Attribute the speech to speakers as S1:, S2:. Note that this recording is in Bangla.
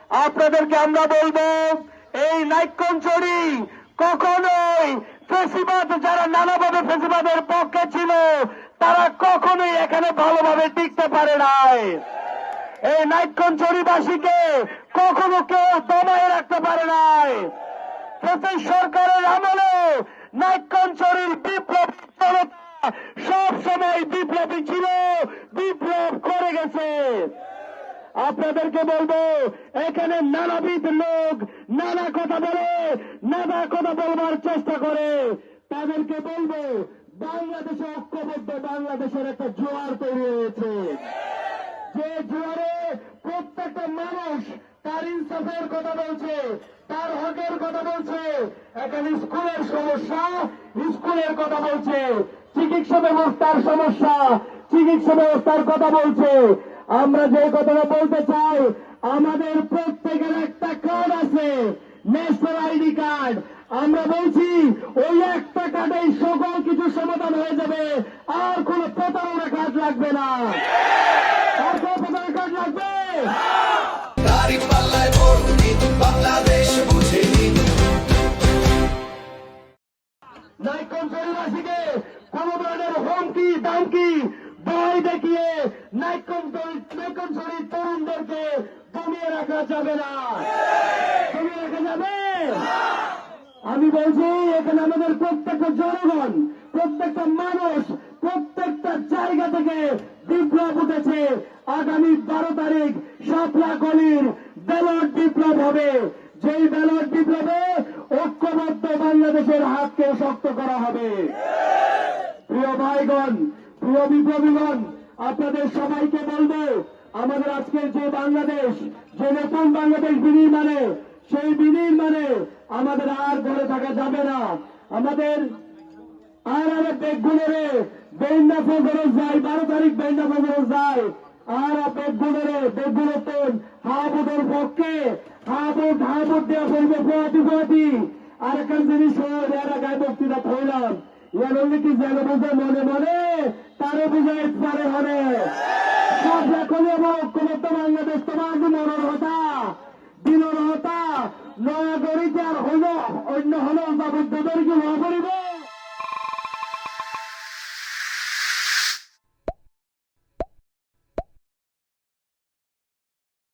S1: আপনাদেরকে আমরা বলবো এই নাইক্ষ্যংছড়ি কখনোই ফেসিবাদ, যারা নানাভাবে ফেসিবাদের পক্ষে ছিল তারা কখনোই এখানে ভালোভাবে টিকতে পারে নাই। এই নাইক্ষ্যংছড়িবাসীকে কখনো কেউ দমায় রাখতে পারে নাই। ফ্যাসিস্ট সরকারের আমলে নাইক্ষ্যংছড়ির বিপ্লবী জনতা সব সময় বিপ্লবী ছিল, বিপ্লব করে গেছে। আপনাদেরকে বলবো এখানে নানাবিধ লোক নানা কথা বলে, নানা কথা বলবার চেষ্টা করে, তাদেরকে বলবো বাংলাদেশে ঐক্যবদ্ধ বাংলাদেশের একটা জোয়ার তৈরি হয়েছে। যে জোয়ারে প্রত্যেকটা মানুষ তার ইনসাফের কথা বলছে, তার হকের কথা বলছে। এখানে স্কুলের সমস্যা, স্কুলের কথা বলছে, চিকিৎসা ব্যবস্থার সমস্যা, চিকিৎসা ব্যবস্থার কথা বলছে। আমরা যে কথাটা বলতে চাই, আমাদের প্রত্যেকের একটা কার্ড আছে, ন্যাশনাল আইডি কার্ড। আমরা বলছি ওই একটা কার্ডেই সকল কিছু সমাধান হয়ে যাবে, আর কোন প্রতারণা কাজ লাগবে না। আর কোন প্রতারণা কাজ লাগবে? নাইক্ষ্যংছড়িবাসীকে কোন ধরনের হুমকি দামকি ভয় দেখিয়ে নাইক্ষ্যংছড়ির তরুণদেরকে দমিয়ে রাখা যাবে না, দমিয়ে রাখা যাবে। আমি বলছি এখানে আমাদের প্রত্যেকটা জনগণ, প্রত্যেকটা মানুষ, প্রত্যেকটা জায়গা থেকে বিপ্লব উঠেছে। আগামী 12 তারিখ শাপলা গলির ব্যালট বিপ্লব হবে। যেই ব্যালট বিপ্লবে ঐক্যবদ্ধ বাংলাদেশের হাতকে শক্ত করা হবে। প্রিয় ভাইগণ, প্রিয় বিপ্লবীগণ, আপনাদের সবাইকে বলবো আমাদের আজকের যে বাংলাদেশ, যে নতুন বাংলাদেশ বিনির্মাণে, সেই বিনির্মাণে আমাদের আর ঘরে থাকা যাবে না। আমাদের আর বেগুনেরে বেইন্দা ফজরত যায়, 12 তারিখ বেইন্দা ফজরত যায়। আর বেগুনতন হাবুদের পক্ষে হাবুদ দেওয়া করবে পোয়াতি। আর একটা জিনিস এরা গায়ে বক্তৃতা থইলাম, ইয়ার হলে কি যেন বুঝে মনে মনে তারে বুঝাই পারে হরে সব এখন এবং ঐক্যবদ্ধ বাংলাদেশ তোমার যে মনোরহতা দিনরহতা নয়া গরিতে আর হইল অন্য হল যাবতীয় কি হওয়া করিব।